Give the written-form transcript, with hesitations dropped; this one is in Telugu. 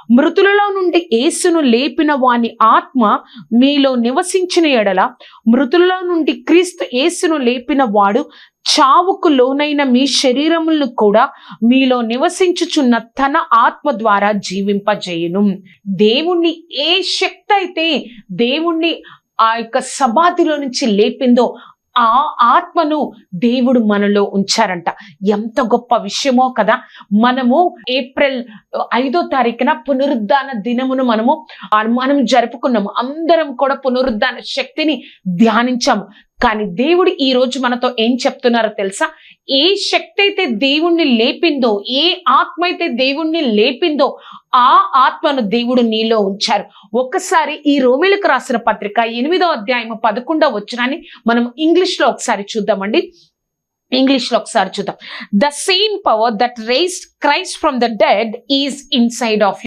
మృతులలో నుండి యేసును లేపిన వాని ఆత్మ మీలో నివసించిన ఎడల, మృతులలో నుండి క్రీస్తు యేసును లేపిన వాడు చావుకు లోనైన మీ శరీరములను కూడా మీలో నివసించుచున్న తన ఆత్మ ద్వారా జీవింపజేయును. దేవుణ్ణి ఏ శక్తి అయితే దేవుణ్ణి ఆ యొక్క సమాధిలో నుంచి లేపిందో ఆ ఆత్మను దేవుడు మనలో ఉంచారంట. ఎంత గొప్ప విషయమో కదా. మనము ఏప్రిల్ 5వ తారీఖున పునరుద్ధాన దినమును మనం జరుపుకున్నాము. అందరం కూడా పునరుద్ధాన శక్తిని ధ్యానించాము. కానీ దేవుడు ఈ రోజు మనతో ఏం చెప్తున్నారో తెలుసా? ఏ శక్తి అయితే దేవుణ్ణి లేపిందో, ఏ ఆత్మ అయితే దేవుణ్ణి లేపిందో ఆ ఆత్మను దేవుడు నీలో ఉంచారు. ఒకసారి ఈ రోమీయులకు రాసిన పత్రిక 8వ అధ్యాయము 11వ వచనాన్ని మనం ఇంగ్లీష్లో ఒకసారి చూద్దామండి. ఇంగ్లీష్లో ఒకసారి చూద్దాం. The same power that raised Christ from the dead is inside of you.